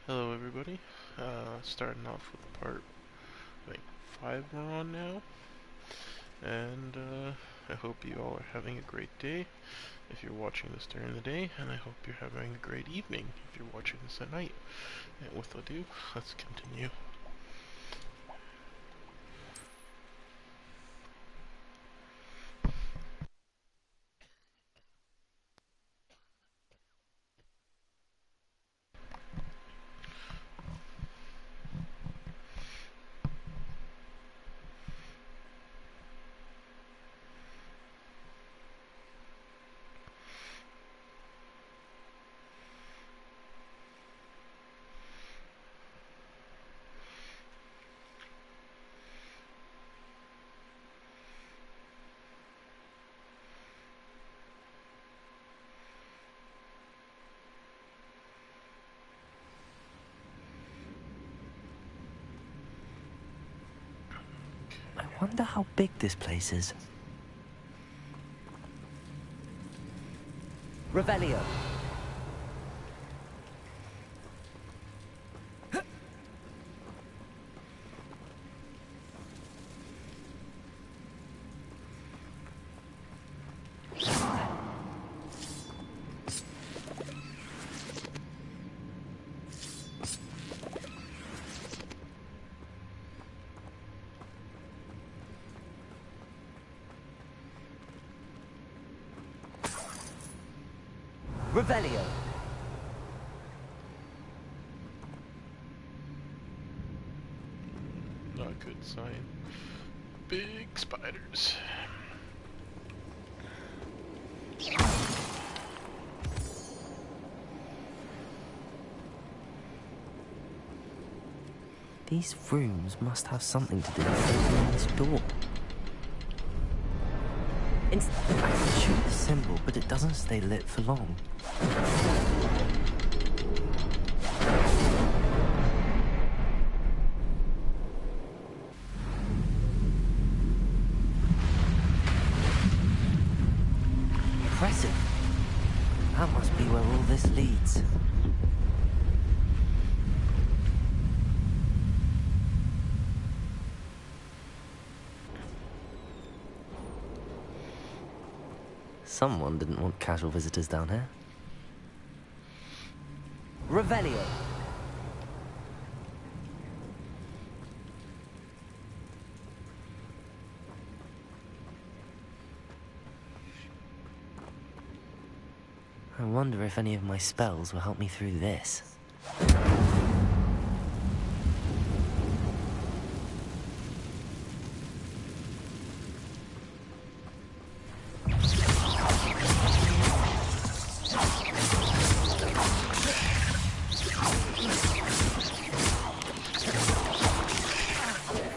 Hello everybody, starting off with part, I think 5 we're on now, and I hope you all are having a great day if you're watching this during the day, and I hope you're having a great evening if you're watching this at night. And with ado, let's continue. I wonder how big this place is. Revelio. Revelio. Not a good sign. Big spiders. These rooms must have something to do with opening this door. I can shoot the symbol, but it doesn't stay lit for long. Impressive. That must be where all this leads. Someone didn't want casual visitors down here. Revelio. I wonder if any of my spells will help me through this.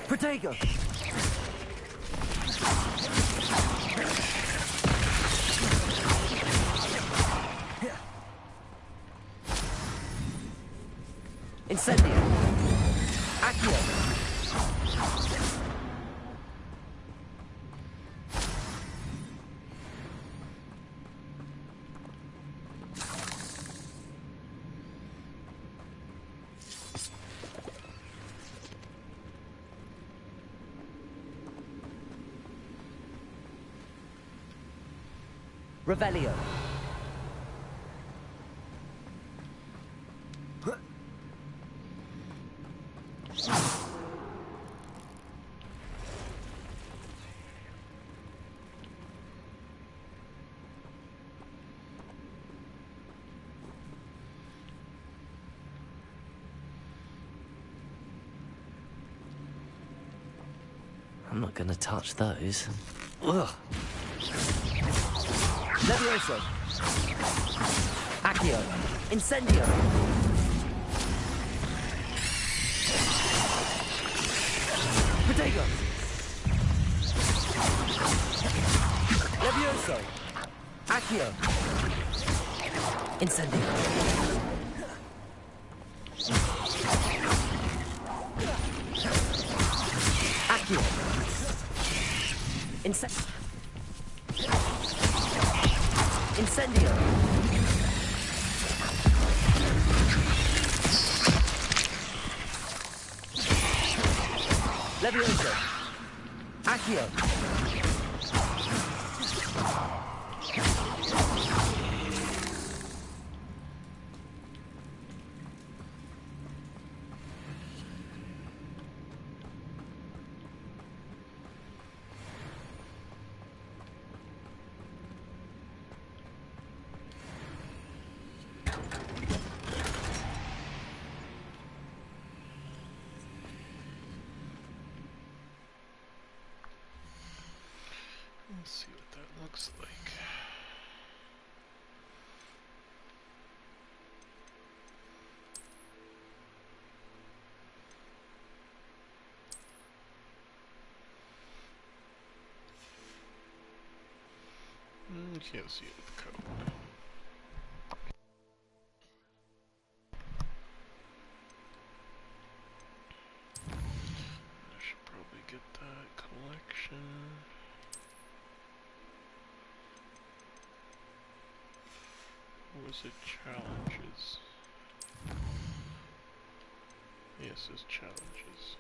Protego! Incendio! Accio! Revelio. I'm not gonna touch those. Ugh. Levioso. Accio. Incendio. Protego. Levioso. Accio. Incendio. Accio. Incendio. Levioso! Accio! Let's see what that looks like. You can't see it with the code. I should probably get that collection. Or was it challenges? Yes, it's challenges.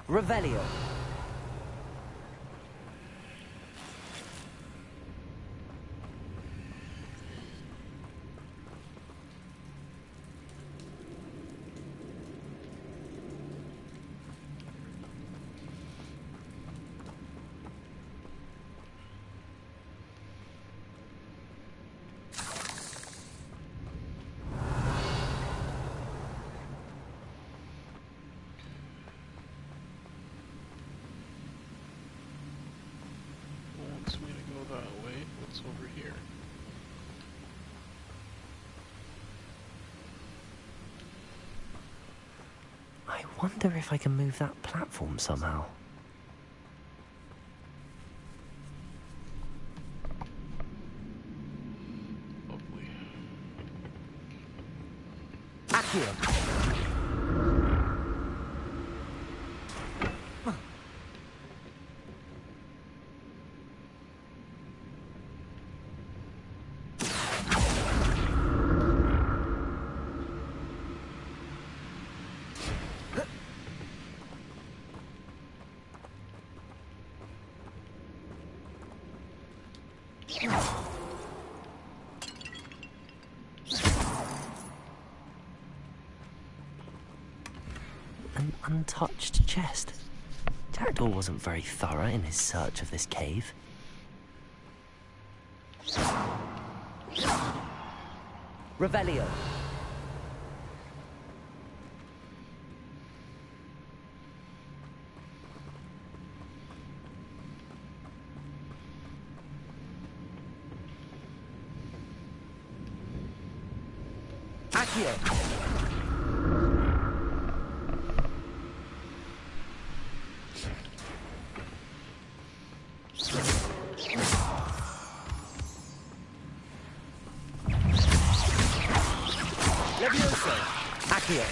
Revelio. Wants me to go that way. What's over here? I wonder if I can move that platform somehow. Lovely. Accio! An untouched chest. Jackdaw wasn't very thorough in his search of this cave. Revelio. Accio. Levioso! Accio!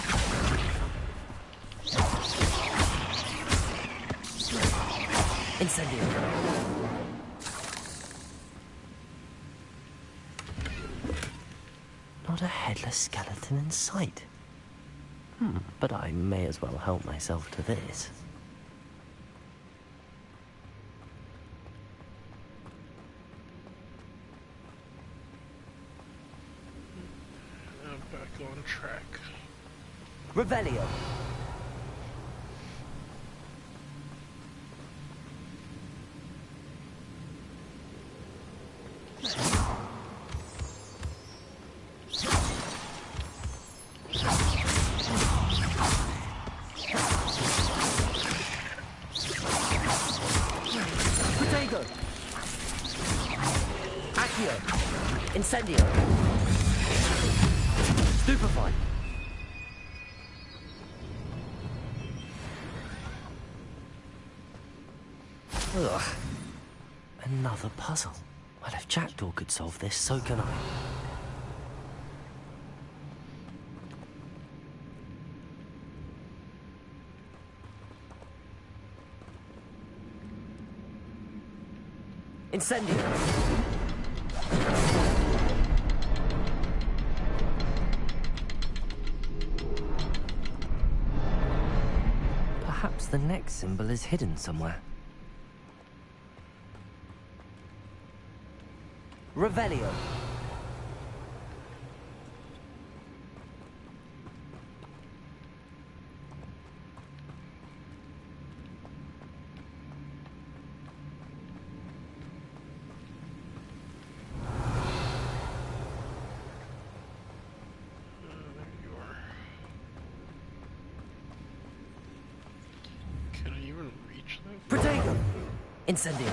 Incendio! Not a headless skeleton in sight. But I may as well help myself to this. I'm back on track. Revelio! Protego! Accio! Incendio! Stupefy! Ugh. Another puzzle. Well, if Jackdaw could solve this, so can I. Incendio! Perhaps the next symbol is hidden somewhere. Revelio. Protego! Incendio!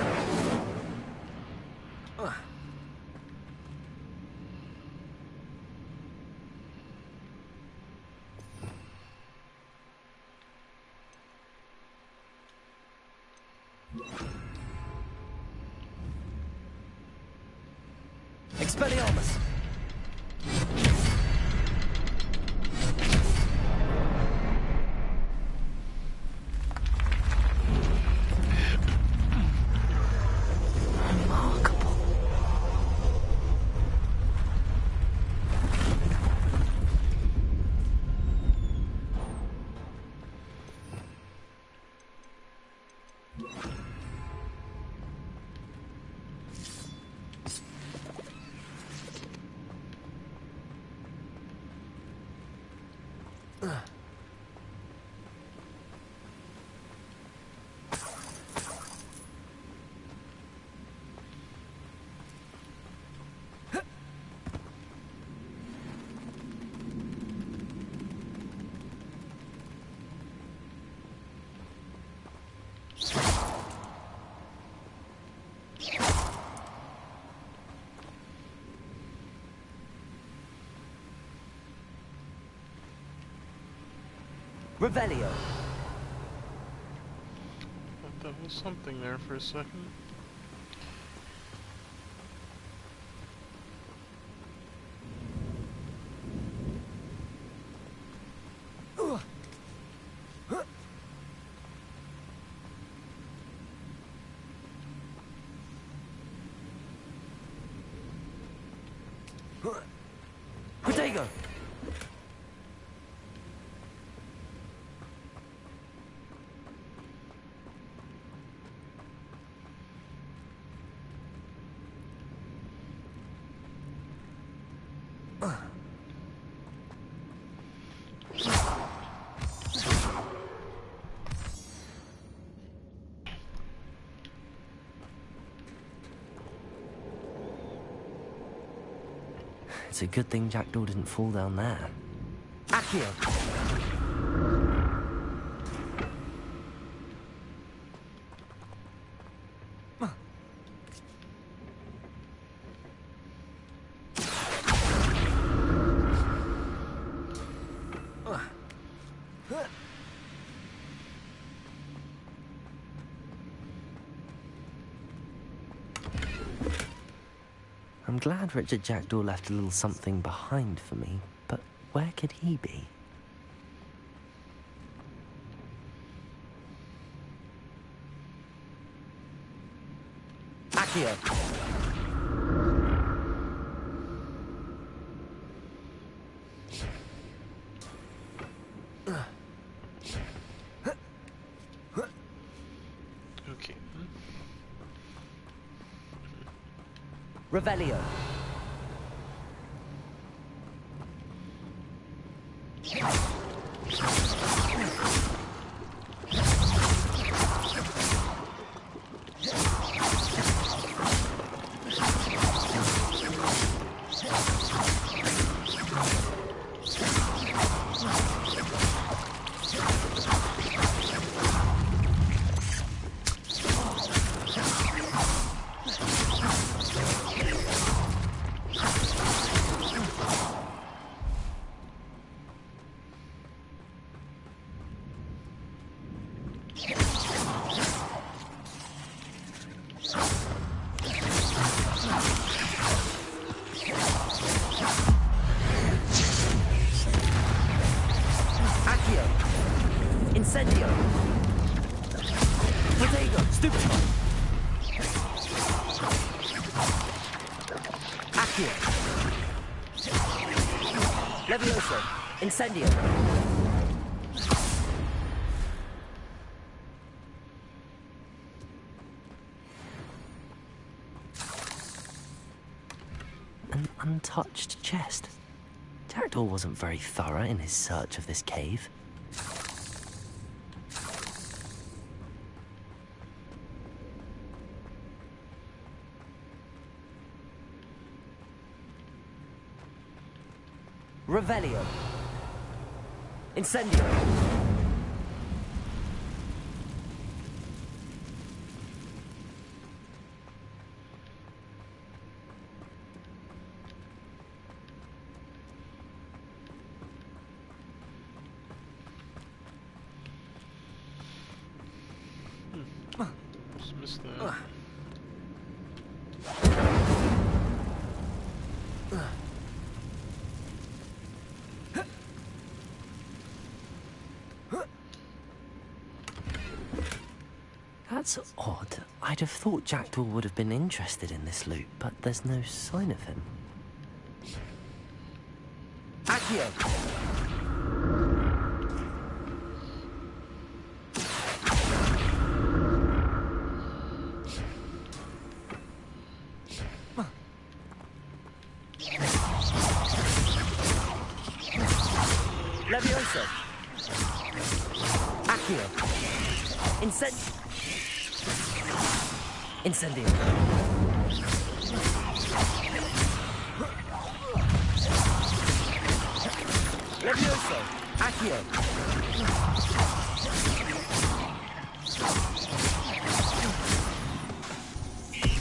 Expelliarmus! Revelio. Thought that was something there for a second. Protego! It's a good thing Jackdaw didn't fall down there. Accio! I'm glad Richard Jackdaw left a little something behind for me, but where could he be? Accio! Okay. Revelio. Accio. Levioso. Incendio. An untouched chest. Jackdaw wasn't very thorough in his search of this cave. Revelio. Incendio. Just missed that. That's odd. I'd have thought Jackdaw would have been interested in this loot, but there's no sign of him. Accio! Levioso! Accio! Incendio! Levioso! Accio!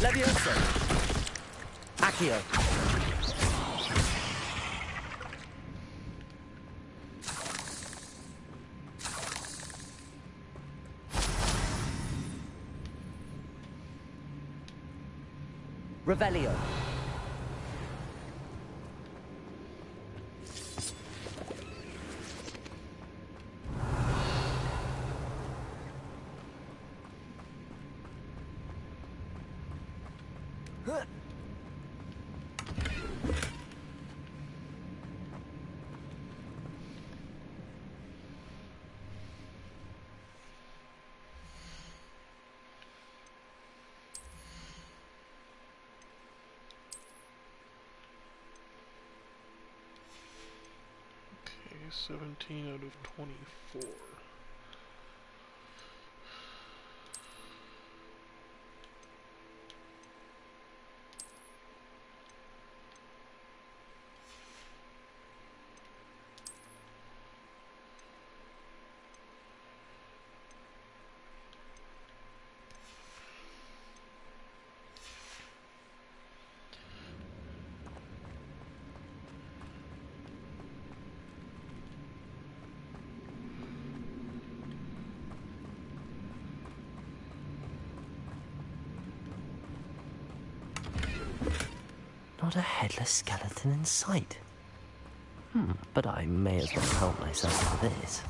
Levioso! Accio! Revelio. Okay, 17 out of 24. Not a headless skeleton in sight. But I may as well help myself to this.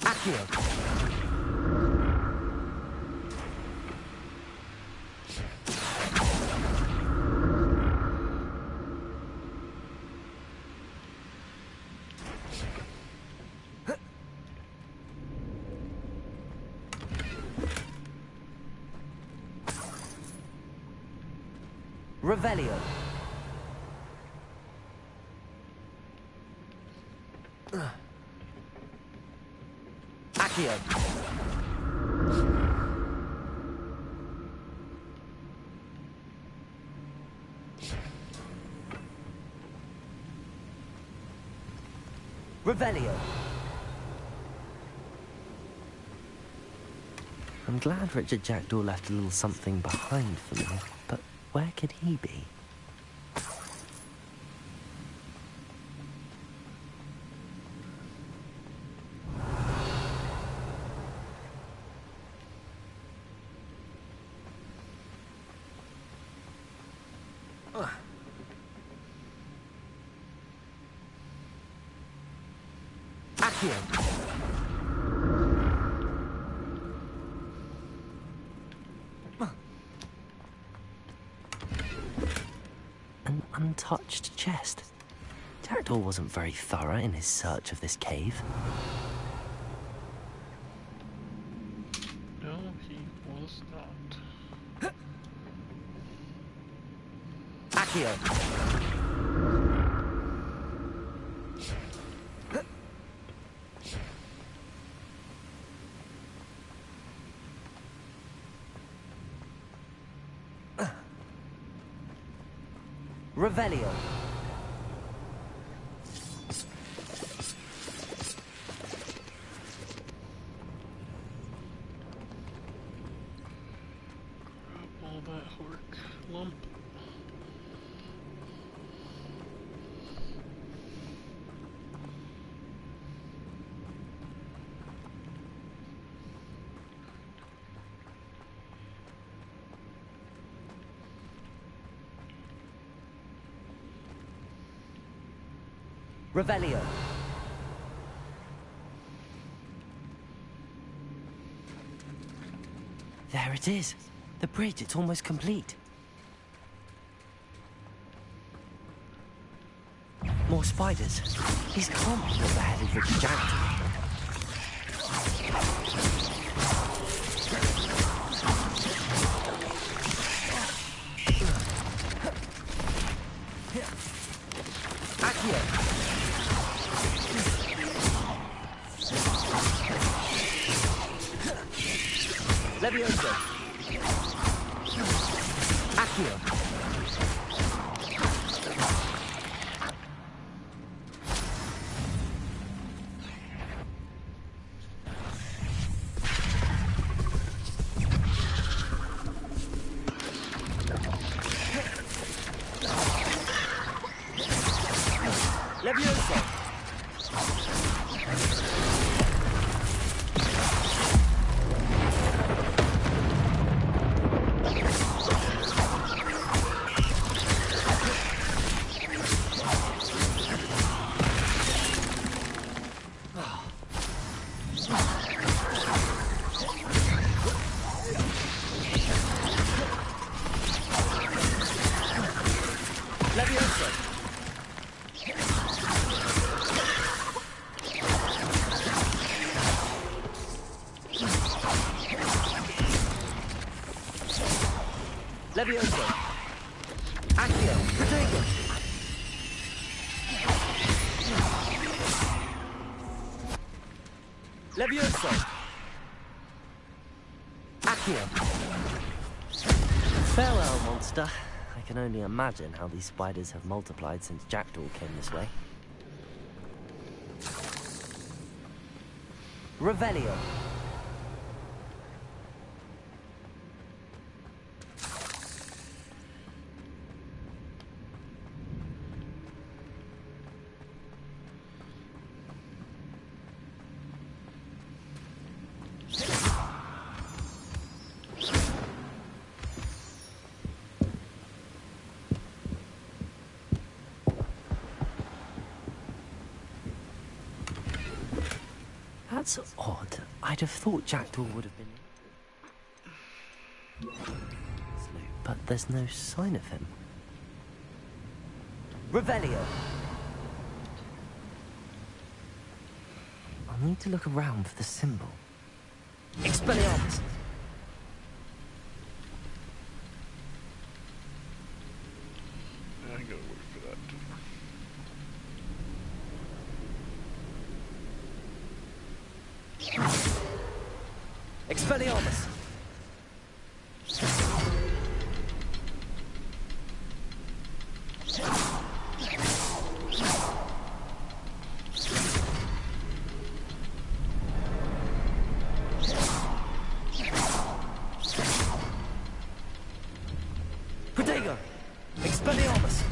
Accio! Revelio. Accio. Revelio. I'm glad Richard Jackdaw left a little something behind for me, but where could he be? Accio. An untouched chest. Jackdaw wasn't very thorough in his search of this cave. No, he was not. Accio. Revelio. Grab all that hork lump. Revelio. There it is. The bridge, it's almost complete. More spiders. These can't be what the headed Richard Jackdaw. Accio. Levioso. Accio. Levioso. Levioso. Accio. Protego. Levioso. Accio. Farewell, monster. I can only imagine how these spiders have multiplied since Jackdaw came this way. Revelio. That's odd. I'd have thought Jackdaw would have been... But there's no sign of him. Revelio. I'll need to look around for the symbol. Expelliarmus. I gotta wait for that. Expelliarmus. Protego. Expelliarmus.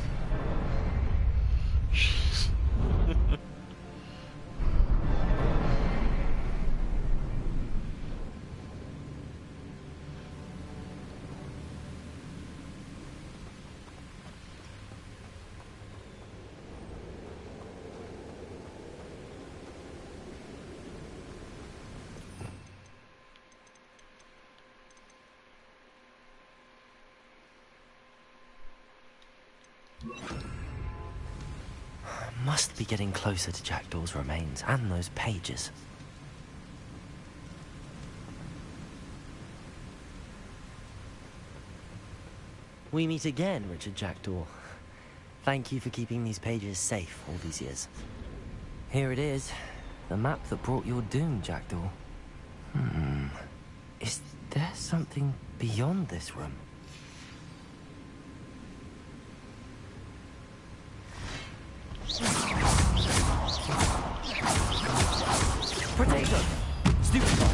Must be getting closer to Jackdaw's remains and those pages. We meet again, Richard Jackdaw. Thank you for keeping these pages safe all these years. Here it is. The map that brought your doom, Jackdaw. Is there something beyond this room? Potato! Stupefy!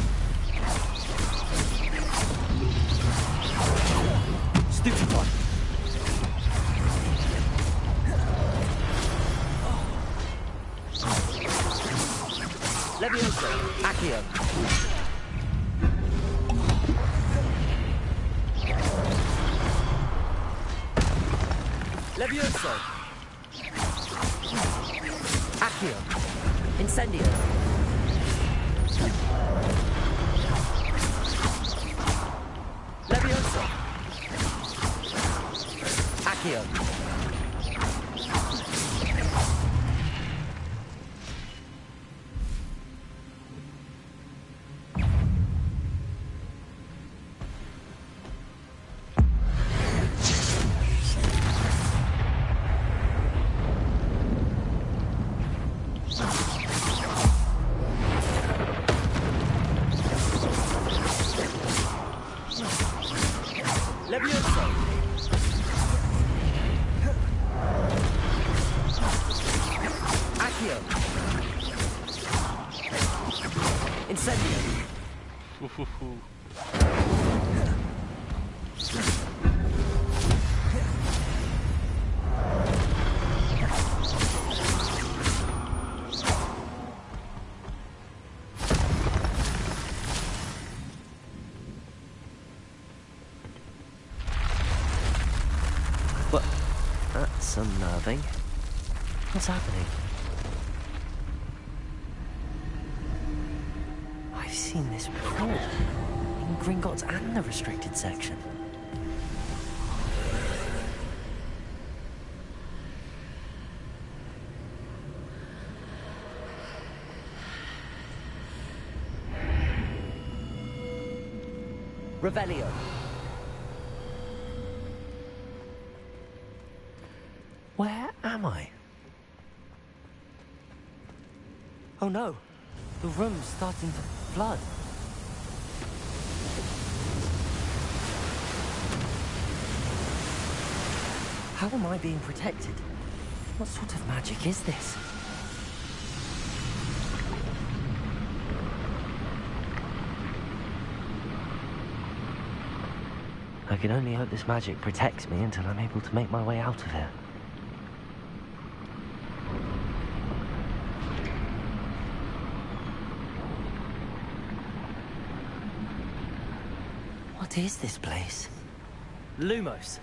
Stupefy! Levioso! Accio! Levioso! Accio! Incendio! Levioso! Accio! Levioso! Accio! Incendio! What? That's unnerving. What's happening? I've seen this before. In Gringotts and the restricted section. Revelio. Where am I? Oh no, the room's starting to flood. How am I being protected? What sort of magic is this? I can only hope this magic protects me until I'm able to make my way out of here. What is this place? Lumos.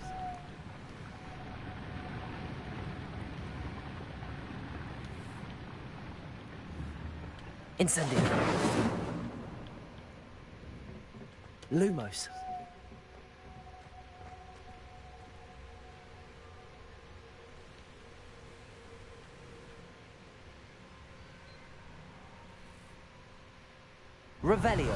Incendio. Lumos. Revelio.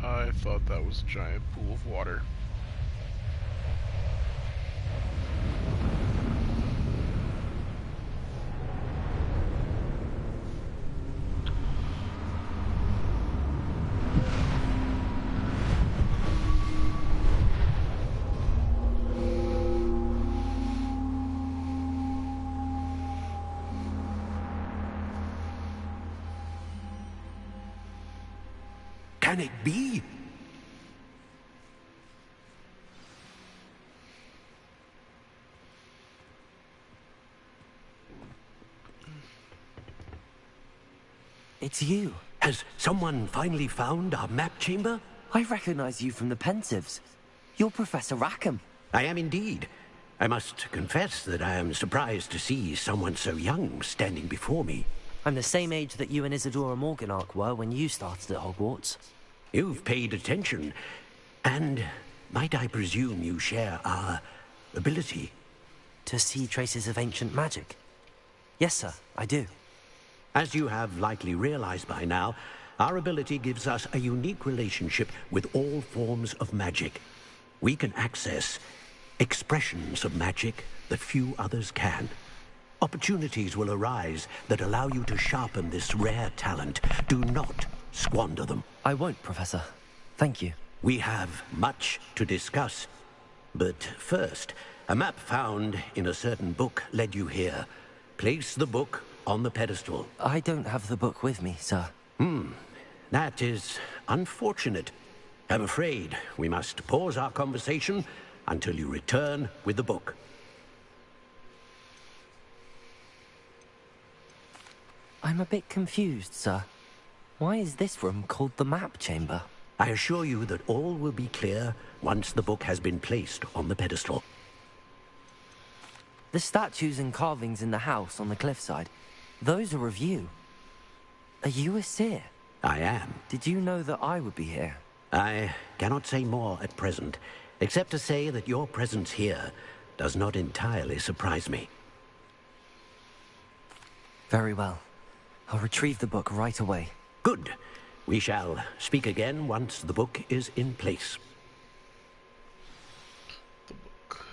I thought that was a giant pool of water. Can it be? It's you. Has someone finally found our map chamber? I recognize you from the Pensieves. You're Professor Rackham. I am indeed. I must confess that I am surprised to see someone so young standing before me. I'm the same age that you and Isadora Morganach were when you started at Hogwarts. You've paid attention, and might I presume you share our ability? To see traces of ancient magic? Yes, sir, I do. As you have likely realized by now, our ability gives us a unique relationship with all forms of magic. We can access expressions of magic that few others can. Opportunities will arise that allow you to sharpen this rare talent. Do not squander them. I won't, Professor. Thank you. We have much to discuss. But first, a map found in a certain book led you here. Place the book on the pedestal. I don't have the book with me, sir. That is unfortunate. I'm afraid we must pause our conversation until you return with the book. I'm a bit confused, sir. Why is this room called the map chamber? I assure you that all will be clear once the book has been placed on the pedestal. The statues and carvings in the house on the cliffside, those are of you. Are you a seer? I am. Did you know that I would be here? I cannot say more at present, except to say that your presence here does not entirely surprise me. Very well. I'll retrieve the book right away. Good. We shall speak again once the book is in place. The book.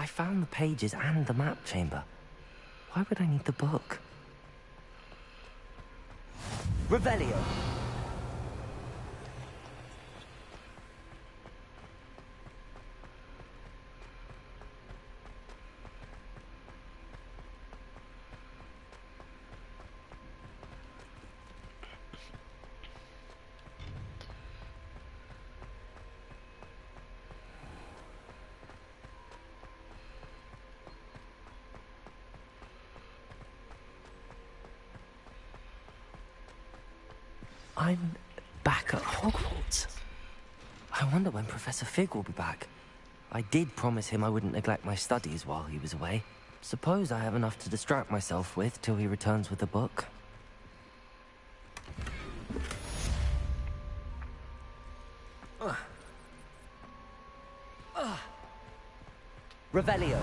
I found the pages and the map chamber. Why would I need the book? Revelio. I'm back at Hogwarts. I wonder when Professor Fig will be back. I did promise him I wouldn't neglect my studies while he was away. Suppose I have enough to distract myself with till he returns with the book. Revelio.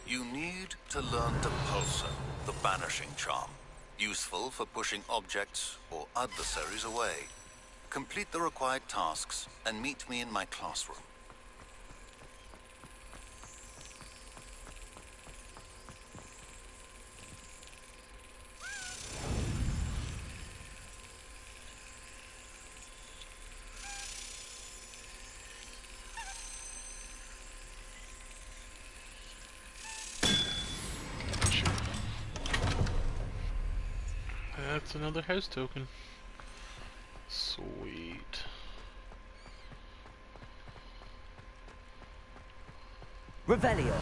You need to learn Depulso, the banishing charm. Useful for pushing objects or adversaries away. Complete the required tasks and meet me in my classroom. That's another house token. Sweet. Revelio.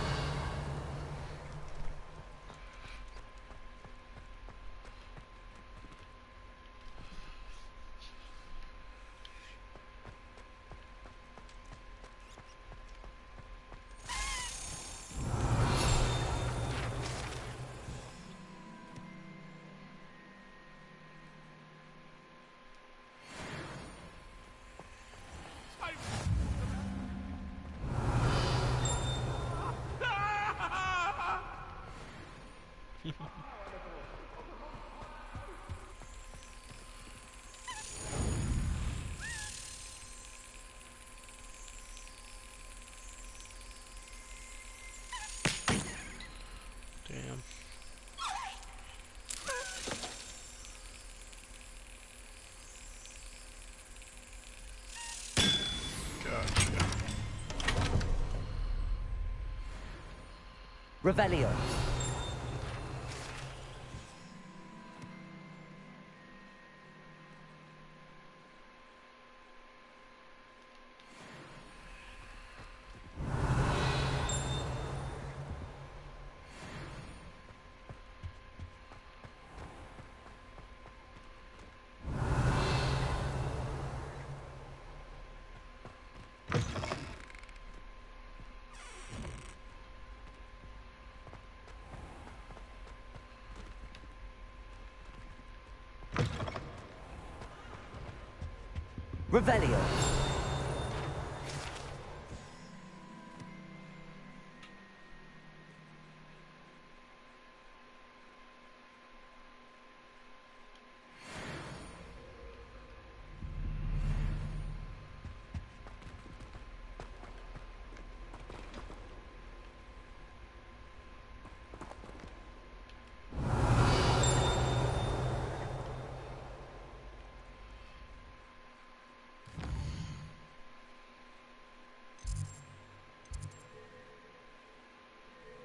Damn. Gotcha. Revelio. Revelio.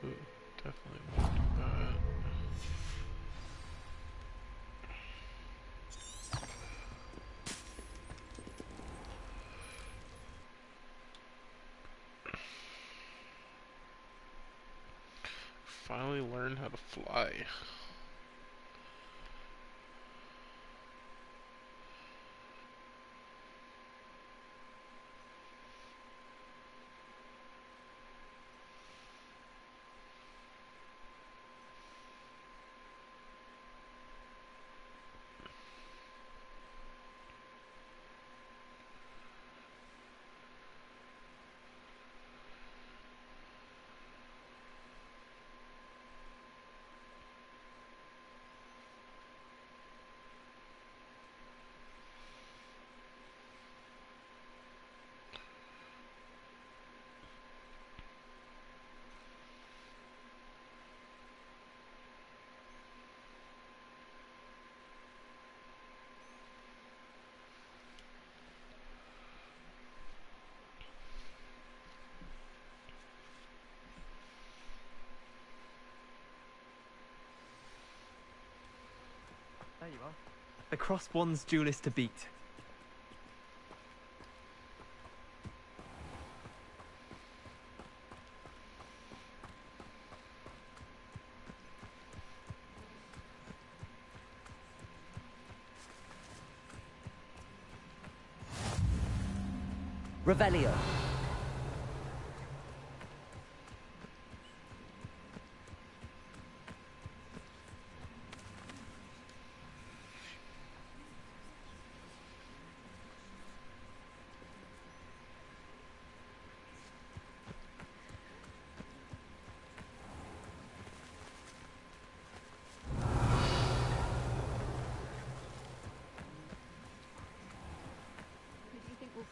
Ooh, definitely want to do that. Finally learned how to fly. There you are. The Crossbond's duelist to beat. Revelio.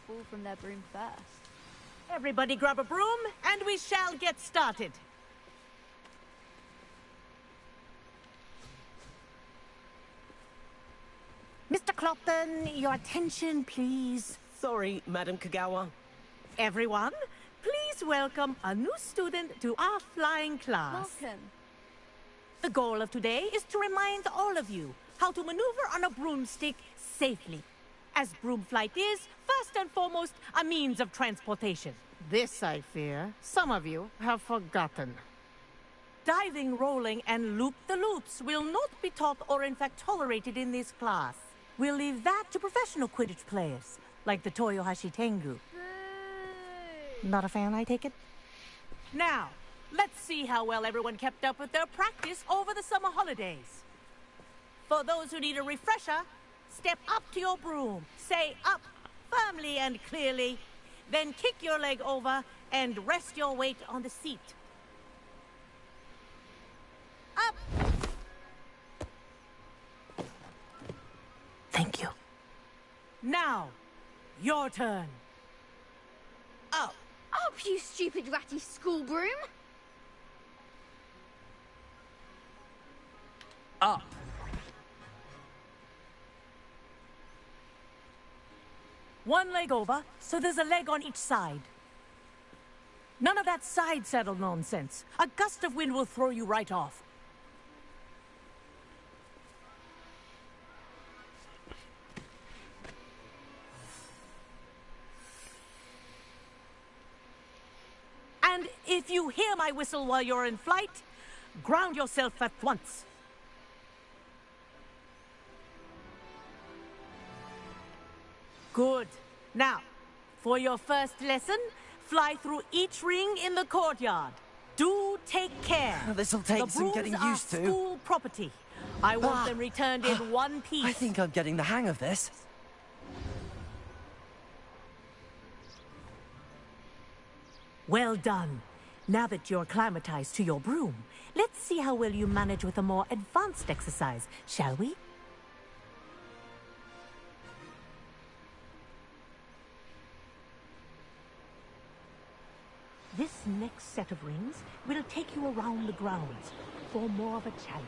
Fall from their broom first. Everybody grab a broom, and we shall get started. Mr. Clopton, your attention, please. Sorry, Madam Kagawa. Everyone, please welcome a new student to our flying class. Welcome. The goal of today is to remind all of you how to maneuver on a broomstick safely. As broom flight is, first and foremost, a means of transportation. This, I fear, some of you have forgotten. Diving, rolling, and loop-the-loops will not be taught or in fact tolerated in this class. We'll leave that to professional Quidditch players, like the Toyohashi Tengu. Not a fan, I take it? Now, let's see how well everyone kept up with their practice over the summer holidays. For those who need a refresher, step up to your broom, say up firmly and clearly, then kick your leg over and rest your weight on the seat. Up! Thank you. Now, your turn. Up, you stupid ratty school broom! Up. One leg over, so there's a leg on each side. None of that side saddle nonsense. A gust of wind will throw you right off. And if you hear my whistle while you're in flight, ground yourself at once. Good. Now, for your first lesson, fly through each ring in the courtyard. Do take care. This'll take some getting used to. The brooms are school property. I want them returned in one piece. I think I'm getting the hang of this. Well done. Now that you're acclimatized to your broom, let's see how well you manage with a more advanced exercise, shall we? This next set of rings will take you around the grounds for more of a challenge.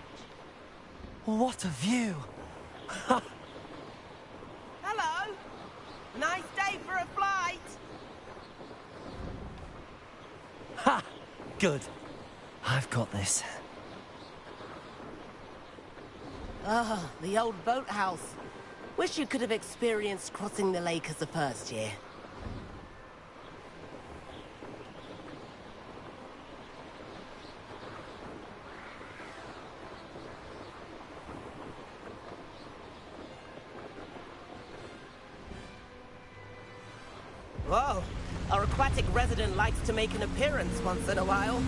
What a view! Hello! Nice day for a flight! Ha! Good. I've got this. Ah, the old boathouse. Wish you could have experienced crossing the lake as a first year. Whoa! Our aquatic resident likes to make an appearance once in a while.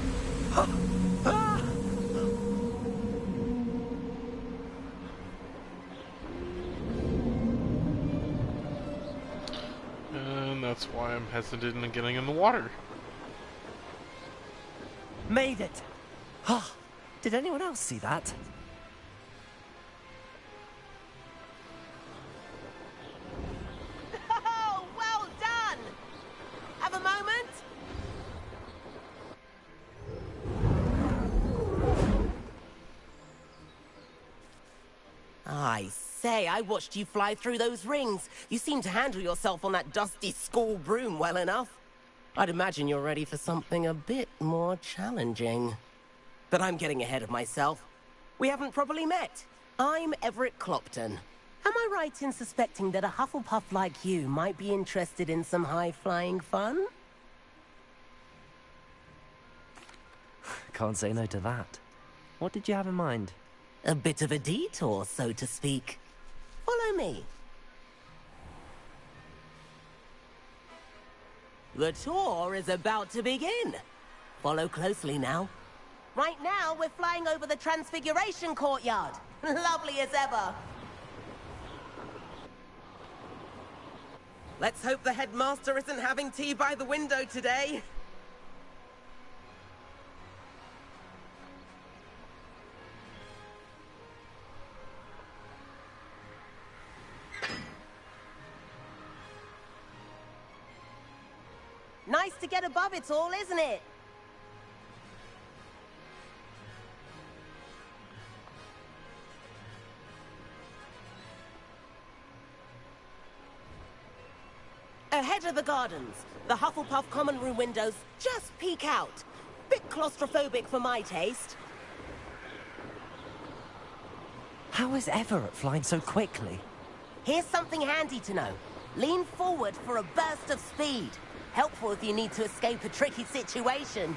And that's why I'm hesitant in getting in the water. Made it! Ah, did anyone else see that? Oh, well done! Have a moment? I say, I watched you fly through those rings. You seem to handle yourself on that dusty school broom well enough. I'd imagine you're ready for something a bit more challenging. But I'm getting ahead of myself. We haven't properly met. I'm Everett Clopton. Am I right in suspecting that a Hufflepuff like you might be interested in some high-flying fun? Can't say no to that. What did you have in mind? A bit of a detour, so to speak. Follow me. The tour is about to begin. Follow closely now. Right now, we're flying over the Transfiguration Courtyard. Lovely as ever. Let's hope the headmaster isn't having tea by the window today. Nice to get above it all, isn't it? Ahead of the gardens, the Hufflepuff common room windows just peek out. Bit claustrophobic for my taste. How is Everett flying so quickly? Here's something handy to know. Lean forward for a burst of speed. Helpful if you need to escape a tricky situation.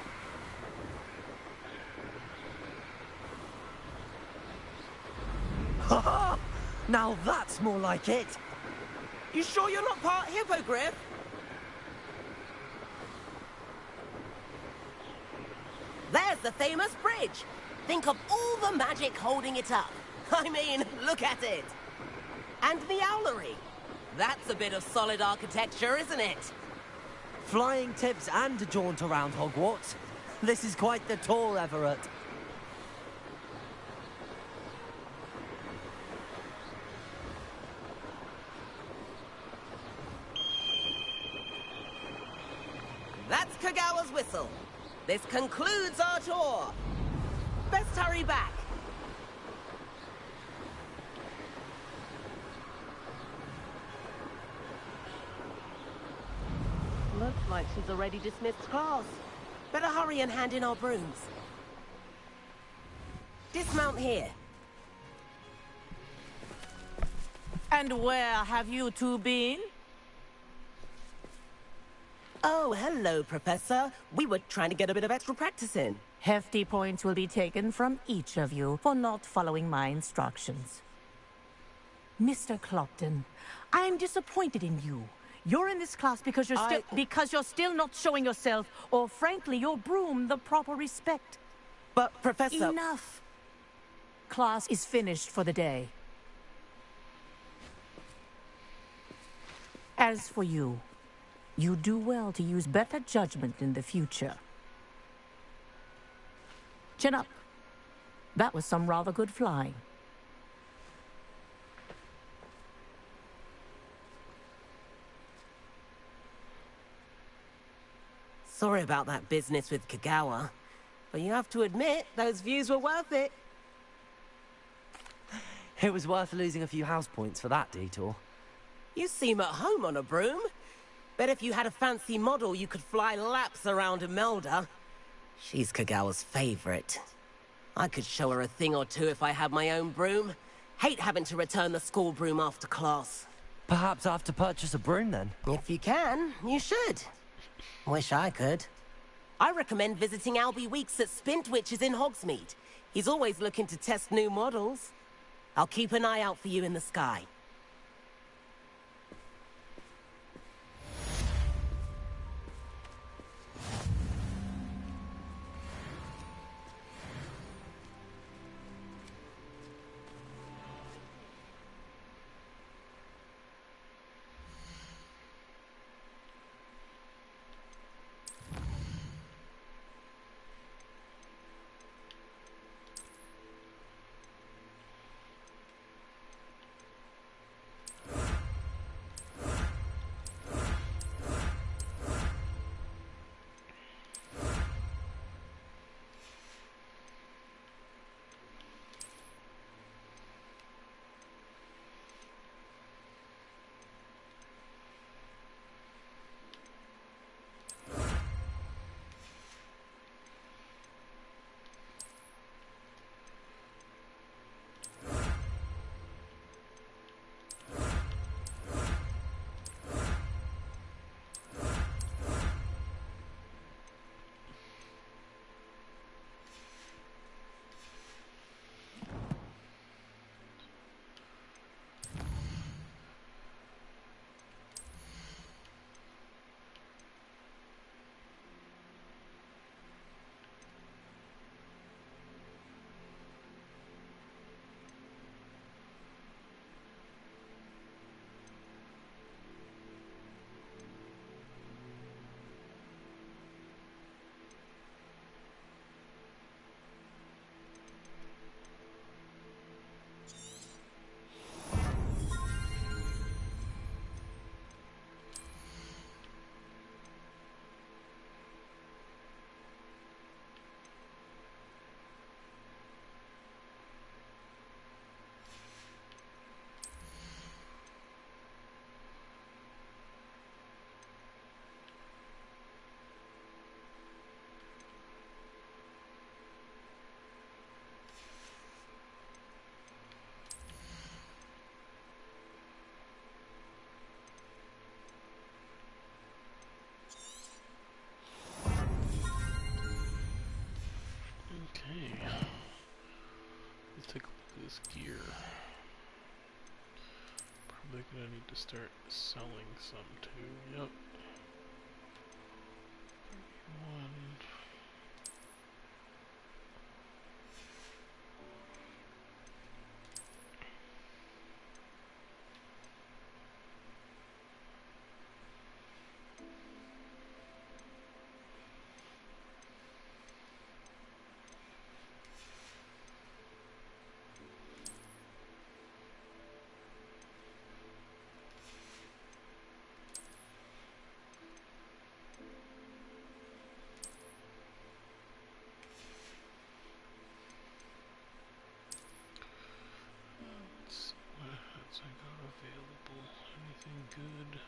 Ha ha! Now that's more like it! You sure you're not part hippogriff? There's the famous bridge. Think of all the magic holding it up. I mean, look at it. And the owlery. That's a bit of solid architecture, isn't it? Flying tips and a jaunt around Hogwarts. This is quite the tour, Everett. That's Kagawa's whistle. This concludes our tour. Best hurry back. Looks like she's already dismissed class. Better hurry and hand in our brooms. Dismount here. And where have you two been? Oh, hello, Professor. We were trying to get a bit of extra practice in. Hefty points will be taken from each of you for not following my instructions. Mr. Clopton, I am disappointed in you. You're in this class because you're still not showing yourself, or frankly, your broom, the proper respect. But, Professor... Enough! Class is finished for the day. As for you, you do well to use better judgment in the future. Chin up. That was some rather good flying. Sorry about that business with Kagawa, but you have to admit, those views were worth it. It was worth losing a few house points for that detour. You seem at home on a broom. Bet if you had a fancy model, you could fly laps around Imelda. She's Kagawa's favorite. I could show her a thing or two if I had my own broom. Hate having to return the school broom after class. Perhaps I have to purchase a broom then? If you can, you should. Wish I could. I recommend visiting Albie Weeks at Spintwitches in Hogsmeade. He's always looking to test new models. I'll keep an eye out for you in the sky. they're gonna need to start selling some too. Yep. 31. What's I got available? Anything good?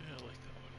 Yeah, I like that one.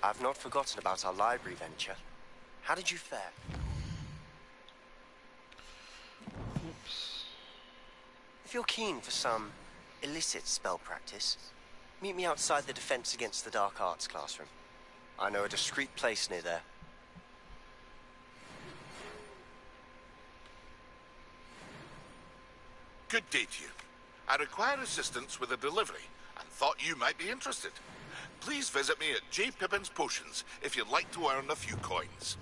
I've not forgotten about our library venture. How did you fare? Oops. If you're keen for some illicit spell practice, meet me outside the Defense Against the Dark Arts classroom. I know a discreet place near there. Good day to you. I require assistance with a delivery and thought you might be interested. Please visit me at J. Pippin's Potions if you'd like to earn a few coins.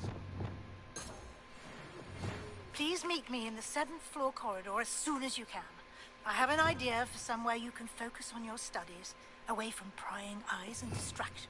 Please meet me in the 7th floor corridor as soon as you can. I have an idea for somewhere you can focus on your studies, away from prying eyes and distraction.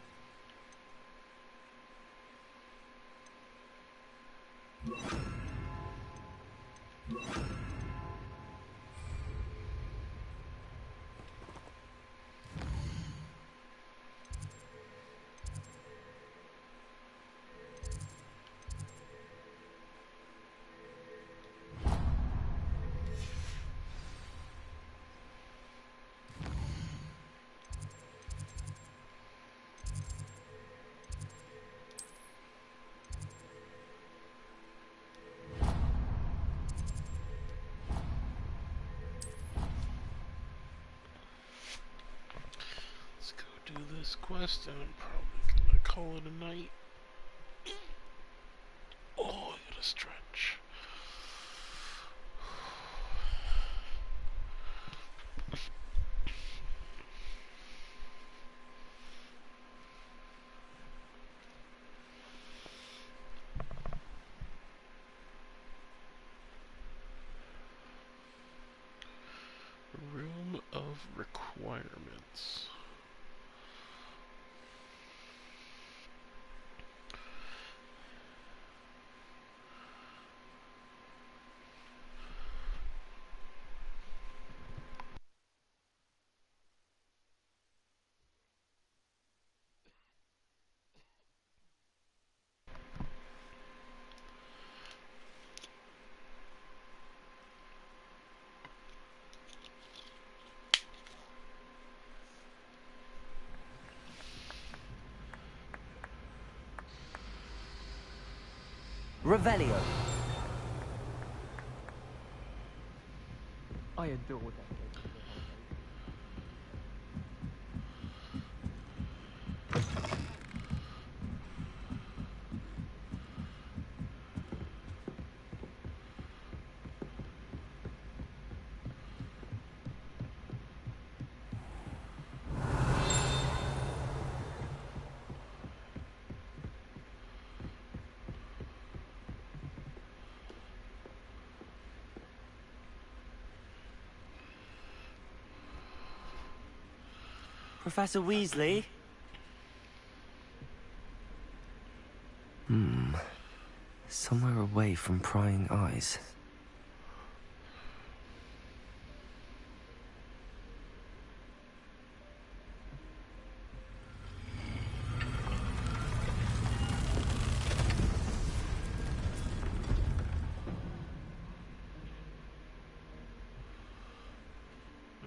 Let's go do this quest and I'm probably gonna call it a night. Oh, I gotta stretch. Room of Requirements. Revelio. I adore that. Professor Weasley? Somewhere away from prying eyes.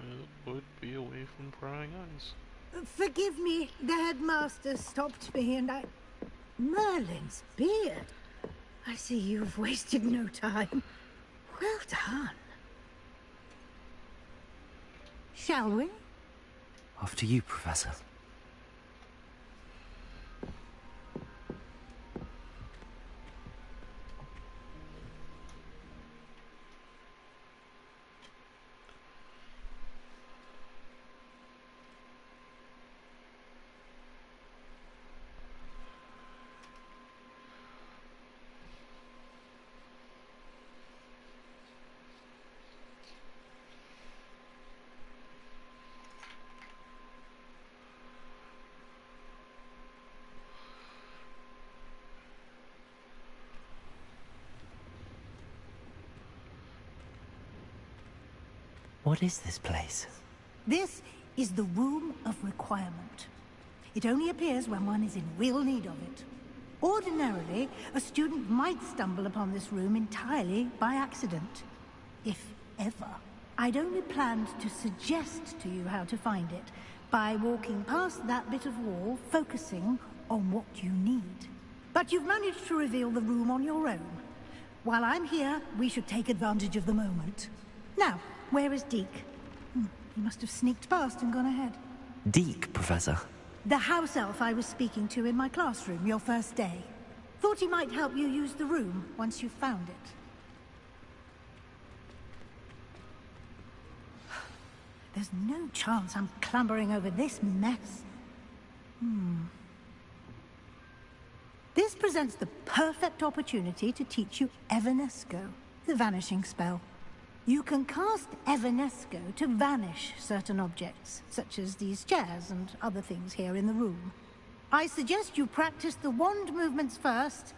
It would be away from prying eyes. Forgive me, the headmaster stopped me and I... Merlin's beard. I see you've wasted no time. Well done. Shall we? After you, Professor. What is this place? This is the Room of Requirement. It only appears when one is in real need of it. Ordinarily, a student might stumble upon this room entirely by accident. If ever. I'd only planned to suggest to you how to find it by walking past that bit of wall, focusing on what you need. But you've managed to reveal the room on your own. While I'm here, we should take advantage of the moment. Now, where is Deke? He must have sneaked past and gone ahead. Deke, Professor. The house elf I was speaking to in my classroom your first day. Thought he might help you use the room once you found it. There's no chance I'm clambering over this mess. This presents the perfect opportunity to teach you Evanesco, the vanishing spell. You can cast Evanesco to vanish certain objects, such as these chairs and other things here in the room. I suggest you practice the wand movements first,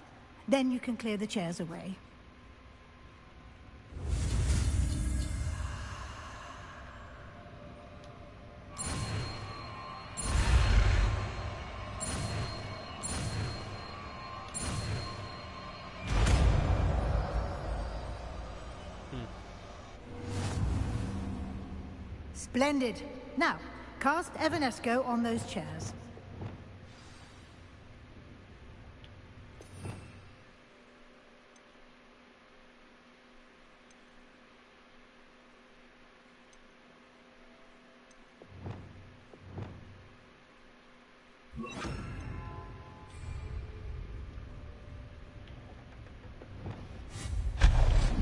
then you can clear the chairs away. Splendid. Now, cast Evanesco on those chairs.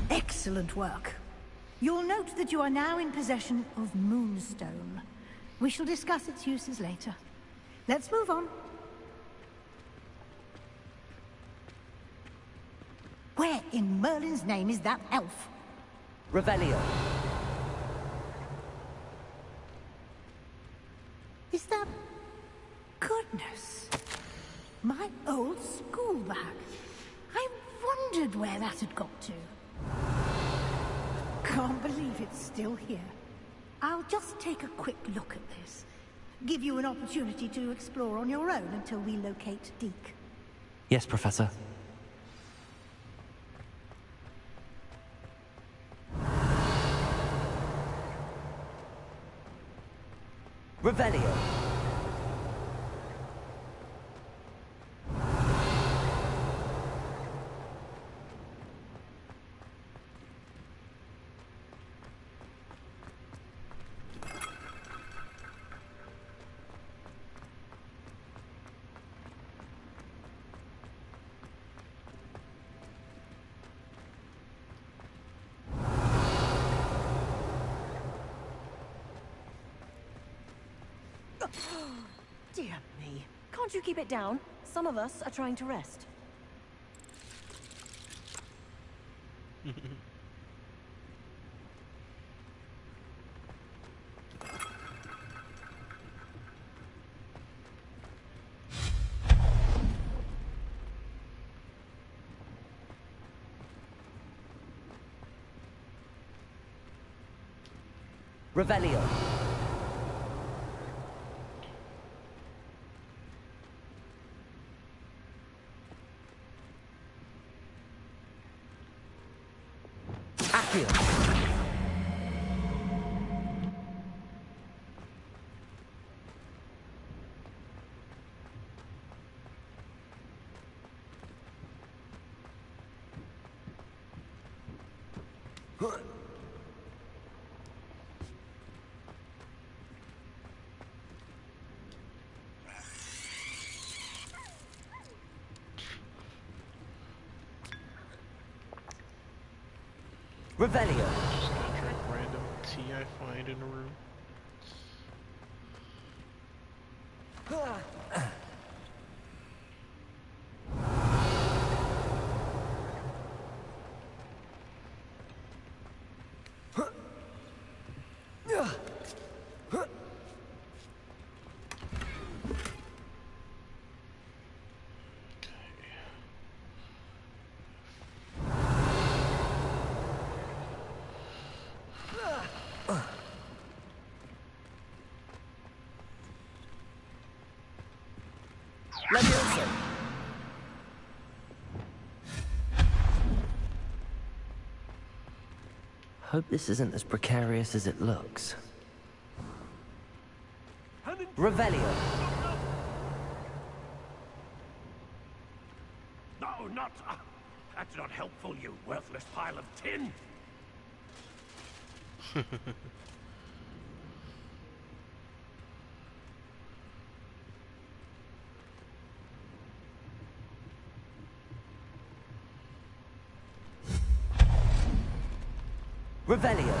Excellent work. You'll note that you are now in possession of Moonstone. We shall discuss its uses later. Let's move on. Where in Merlin's name is that elf? Revelio. Is that... Goodness. My old school bag. I wondered where that had got to. Can't believe it's still here. I'll just take a quick look at this. Give you an opportunity to explore on your own until we locate Deke. Yes, Professor. Revelio. Dear me. Can't you keep it down? Some of us are trying to rest. Revelio. Accio. Revelio. Just gonna drink random tea I find in a room. Leviosa. Hope this isn't as precarious as it looks. Revelio. No, not... that's not helpful, you worthless pile of tin! Revelio.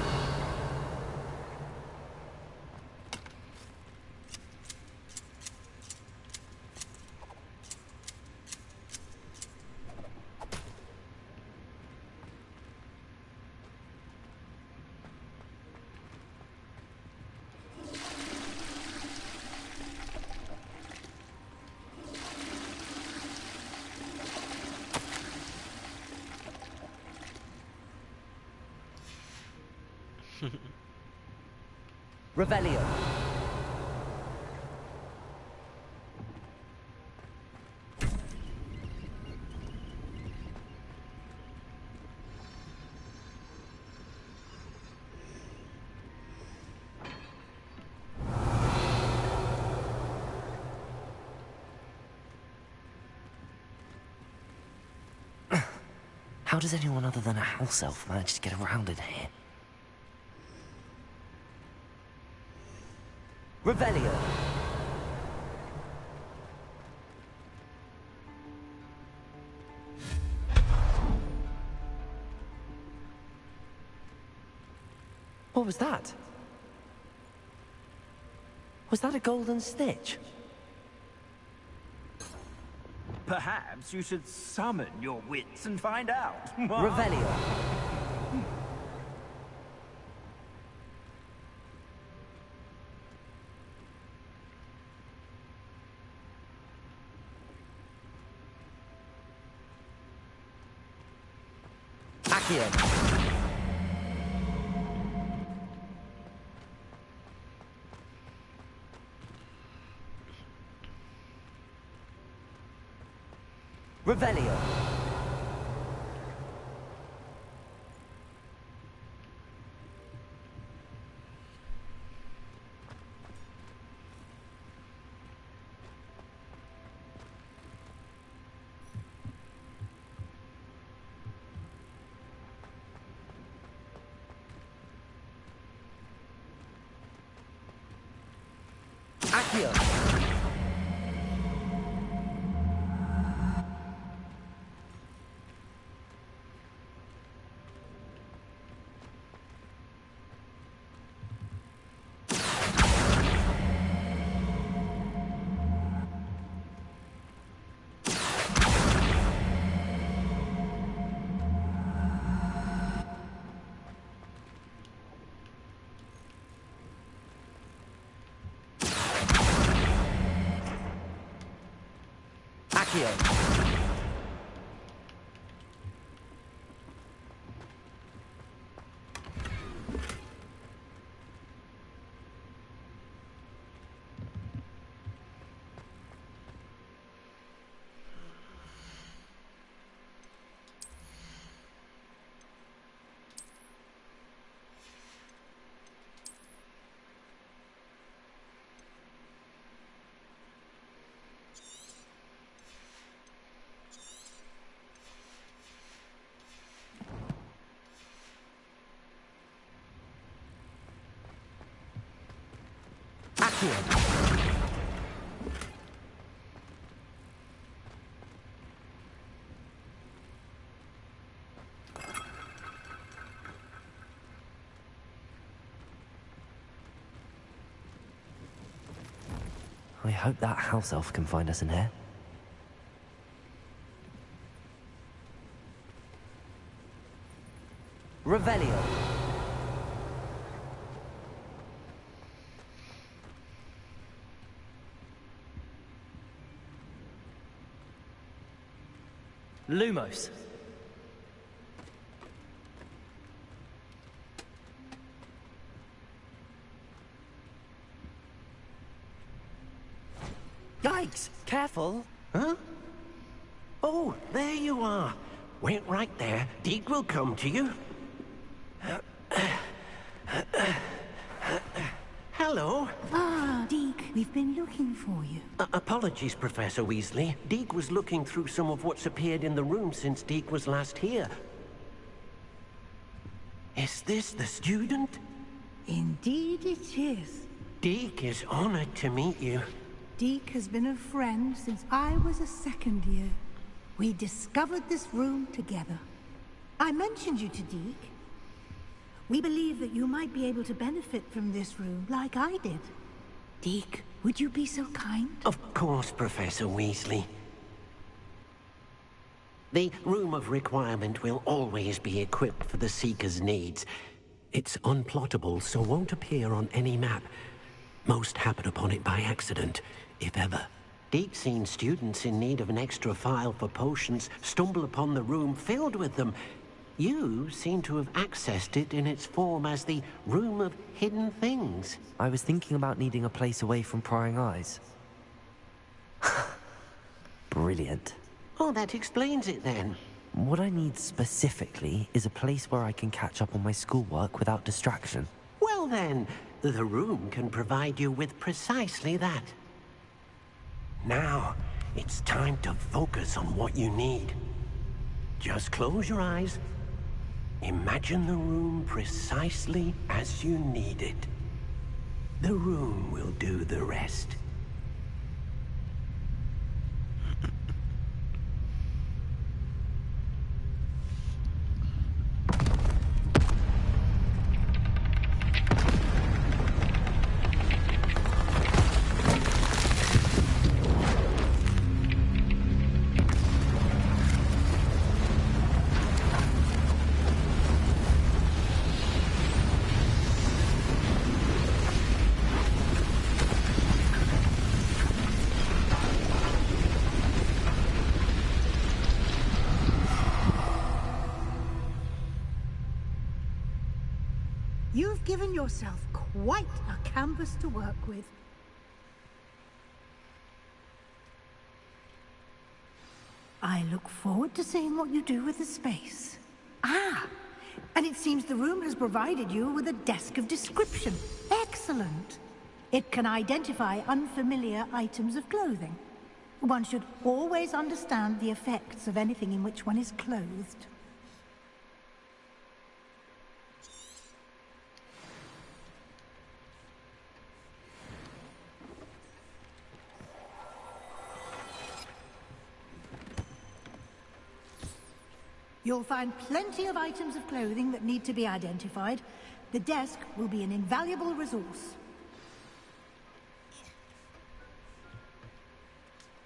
Revelio. How does anyone other than a house elf manage to get around in here? Revelio. What was that? Was that a golden stitch? Perhaps you should summon your wits and find out. Revelio. Accio. Revelio. Accio. Accio! I hope that house elf can find us in here. Revelio. Lumos. Yikes! Careful! Huh? Oh, there you are. Wait right there. Deke will come to you. Hello. Ah, Deke, we've been looking for you. Apologies, Professor Weasley. Deke was looking through some of what's appeared in the room since Deke was last here. Is this the student? Indeed it is. Deke is honored to meet you. Deke has been a friend since I was a second year. We discovered this room together. I mentioned you to Deke. We believe that you might be able to benefit from this room like I did. Deke, would you be so kind? Of course, Professor Weasley. The Room of Requirement will always be equipped for the Seeker's needs. It's unplottable, so won't appear on any map. Most happen upon it by accident, if ever. Deke's seen students in need of an extra file for potions stumble upon the room filled with them. You seem to have accessed it in its form as the Room of Hidden Things. I was thinking about needing a place away from prying eyes. Brilliant. Oh, that explains it then. What I need specifically is a place where I can catch up on my schoolwork without distraction. Well then, the room can provide you with precisely that. Now, it's time to focus on what you need. Just close your eyes. Imagine the room precisely as you need it. The room will do the rest. You've given yourself quite a canvas to work with. I look forward to seeing what you do with the space. Ah, and it seems the room has provided you with a desk of description. Excellent. It can identify unfamiliar items of clothing. One should always understand the effects of anything in which one is clothed. You'll find plenty of items of clothing that need to be identified. The desk will be an invaluable resource.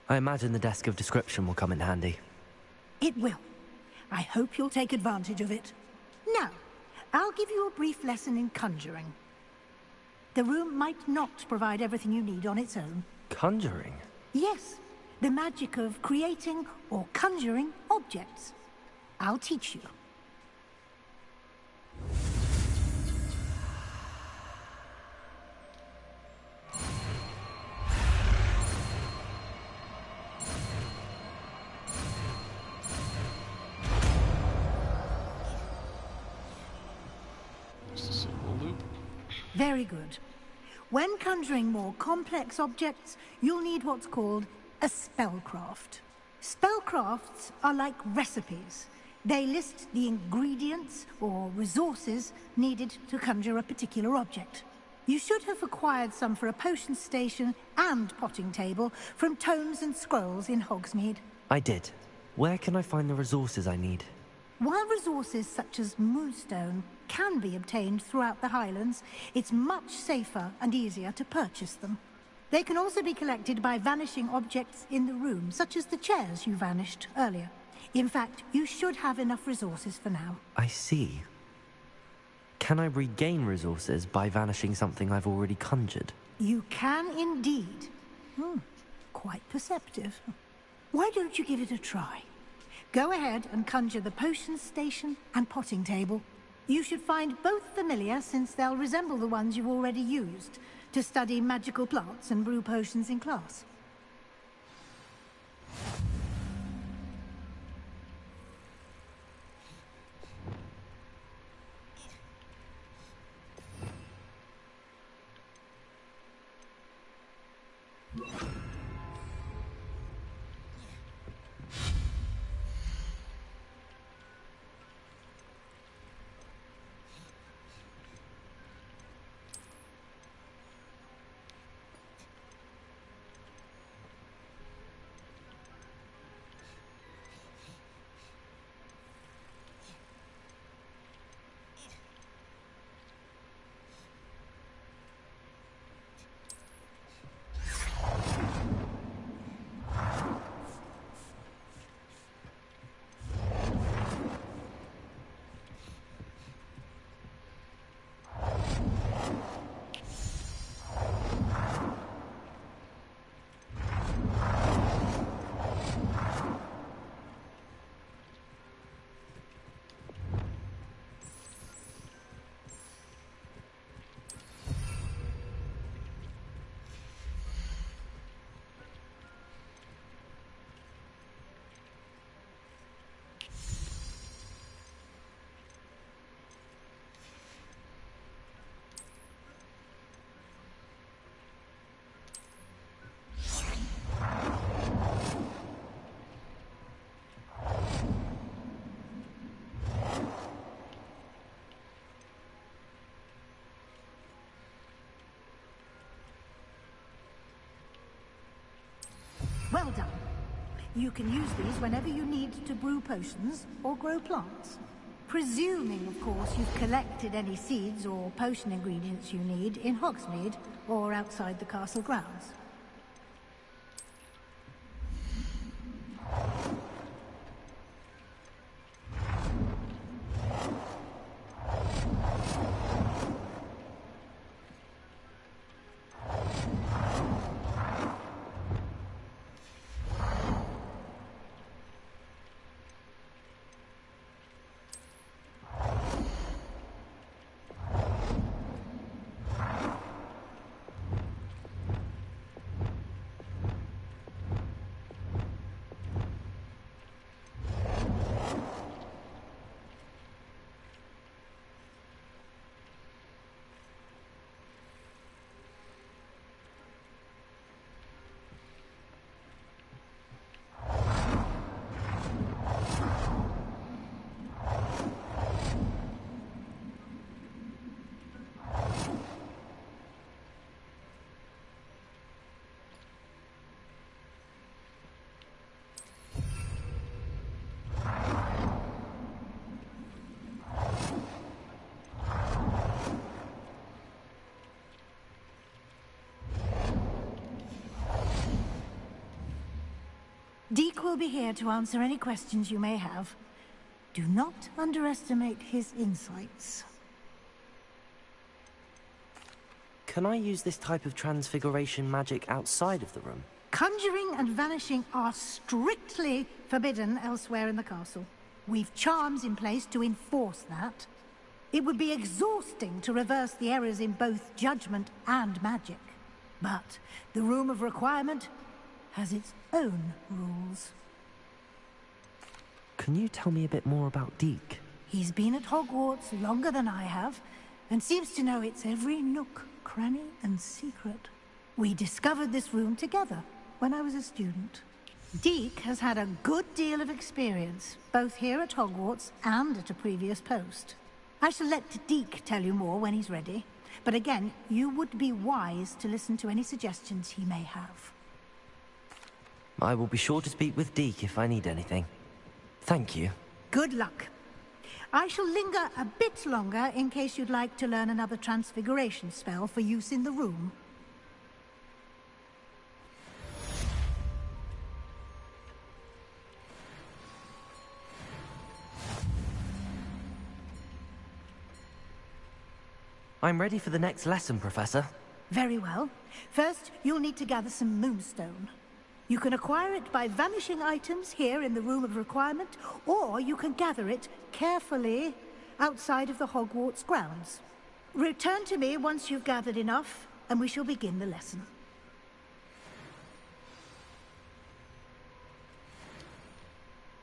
I imagine the desk of description will come in handy. It will. I hope you'll take advantage of it. Now, I'll give you a brief lesson in conjuring. The room might not provide everything you need on its own. Conjuring? Yes, the magic of creating or conjuring objects. I'll teach you. Just a simple loop. Very good. When conjuring more complex objects, you'll need what's called a spellcraft. Spellcrafts are like recipes. They list the ingredients or resources needed to conjure a particular object. You should have acquired some for a potion station and potting table from Tomes and Scrolls in Hogsmeade. I did. Where can I find the resources I need? While resources such as Moonstone can be obtained throughout the Highlands, it's much safer and easier to purchase them. They can also be collected by vanishing objects in the room, such as the chairs you vanished earlier. In fact, you should have enough resources for now. I see. Can I regain resources by vanishing something I've already conjured? You can indeed. Quite perceptive. Why don't you give it a try? Go ahead and conjure the potion station and potting table. You should find both familiar, since they'll resemble the ones you've already used to study magical plants and brew potions in class. Well done. You can use these whenever you need to brew potions or grow plants. Presuming, of course, you've collected any seeds or potion ingredients you need in Hogsmeade or outside the castle grounds. Deek will be here to answer any questions you may have. Do not underestimate his insights. Can I use this type of transfiguration magic outside of the room? Conjuring and vanishing are strictly forbidden elsewhere in the castle. We've charms in place to enforce that. It would be exhausting to reverse the errors in both judgment and magic. But the Room of Requirement has its own rules. Can you tell me a bit more about Deek? He's been at Hogwarts longer than I have, and seems to know its every nook, cranny, and secret. We discovered this room together when I was a student. Deek has had a good deal of experience, both here at Hogwarts and at a previous post. I shall let Deek tell you more when he's ready. But again, you would be wise to listen to any suggestions he may have. I will be sure to speak with Deke if I need anything. Thank you. Good luck. I shall linger a bit longer in case you'd like to learn another transfiguration spell for use in the room. I'm ready for the next lesson, Professor. Very well. First, you'll need to gather some moonstone. You can acquire it by vanishing items here in the Room of Requirement, or you can gather it carefully outside of the Hogwarts grounds. Return to me once you've gathered enough, and we shall begin the lesson.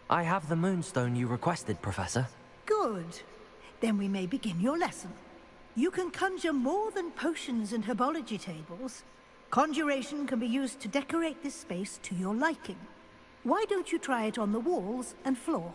I have the moonstone you requested, Professor. Good. Then we may begin your lesson. You can conjure more than potions and herbology tables. Conjuration can be used to decorate this space to your liking. Why don't you try it on the walls and floor?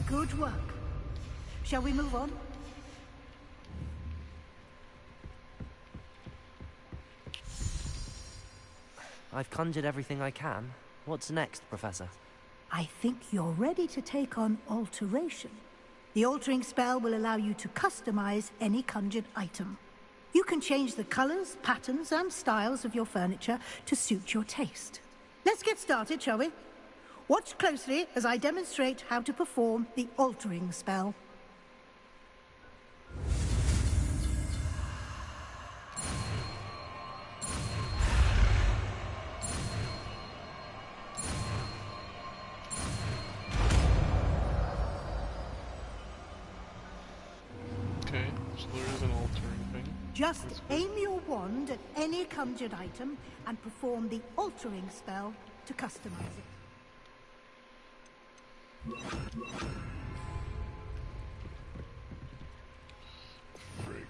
Good work. Shall we move on? I've conjured everything I can. What's next, Professor? I think you're ready to take on alteration. The altering spell will allow you to customize any conjured item. You can change the colors, patterns, and styles of your furniture to suit your taste. Let's get started, shall we? Watch closely as I demonstrate how to perform the altering spell. Okay, so there is an altering thing. Just aim your wand at any conjured item and perform the altering spell to customize it. Frig.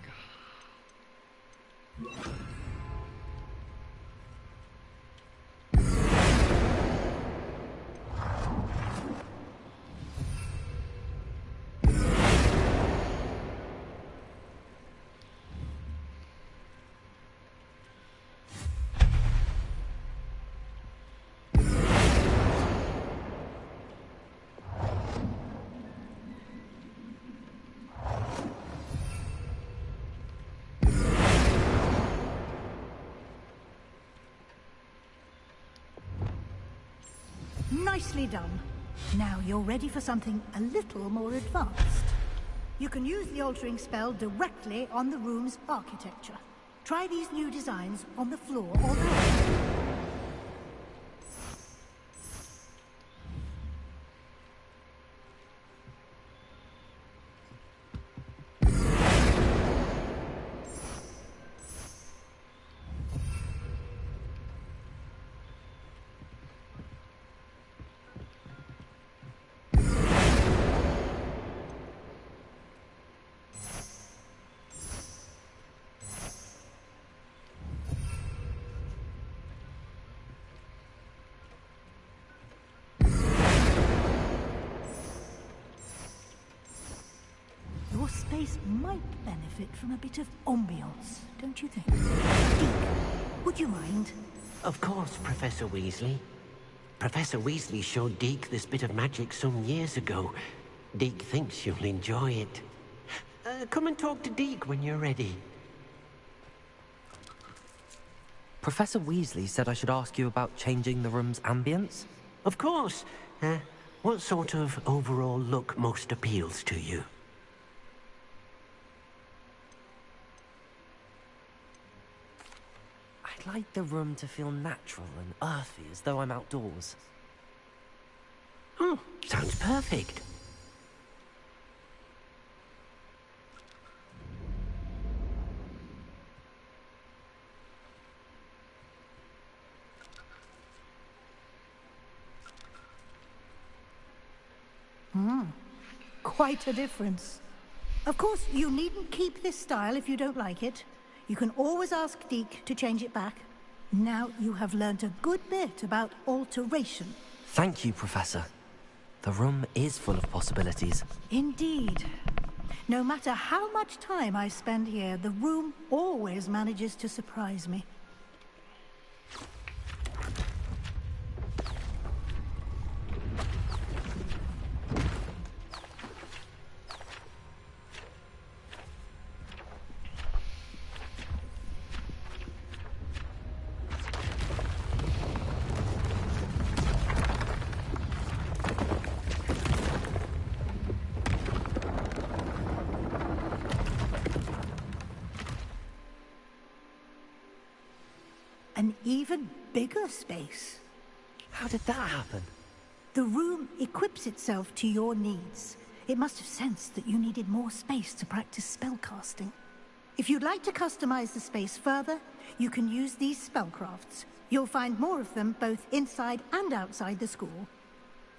Nicely done. Now you're ready for something a little more advanced. You can use the altering spell directly on the room's architecture. Try these new designs on the floor or the wall. Your space might benefit from a bit of ambiance, don't you think? Deke, would you mind? Of course, Professor Weasley. Professor Weasley showed Deke this bit of magic some years ago. Deke thinks you'll enjoy it. Come and talk to Deke when you're ready. Professor Weasley said I should ask you about changing the room's ambience? Of course. What sort of overall look most appeals to you? I'd like the room to feel natural and earthy, as though I'm outdoors. Oh, sounds perfect. Quite a difference. Of course, you needn't keep this style if you don't like it. You can always ask Deke to change it back. Now you have learnt a good bit about alteration. Thank you, Professor. The room is full of possibilities. Indeed. No matter how much time I spend here, the room always manages to surprise me. An even bigger space. How did that happen? The room equips itself to your needs. It must have sensed that you needed more space to practice spellcasting. If you'd like to customize the space further, you can use these spellcrafts. You'll find more of them both inside and outside the school.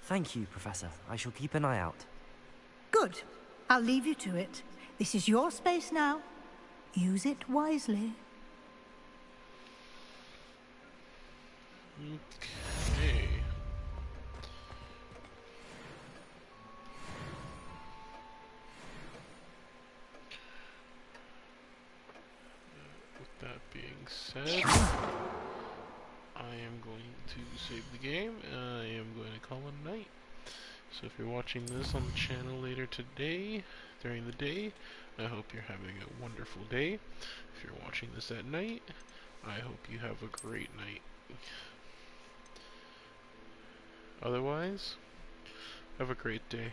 Thank you, Professor. I shall keep an eye out. Good. I'll leave you to it. This is your space now. Use it wisely. Okay. With that being said, I am going to save the game and I am going to call it a night. So if you're watching this on the channel later today, during the day, I hope you're having a wonderful day. If you're watching this at night, I hope you have a great night. Otherwise, have a great day.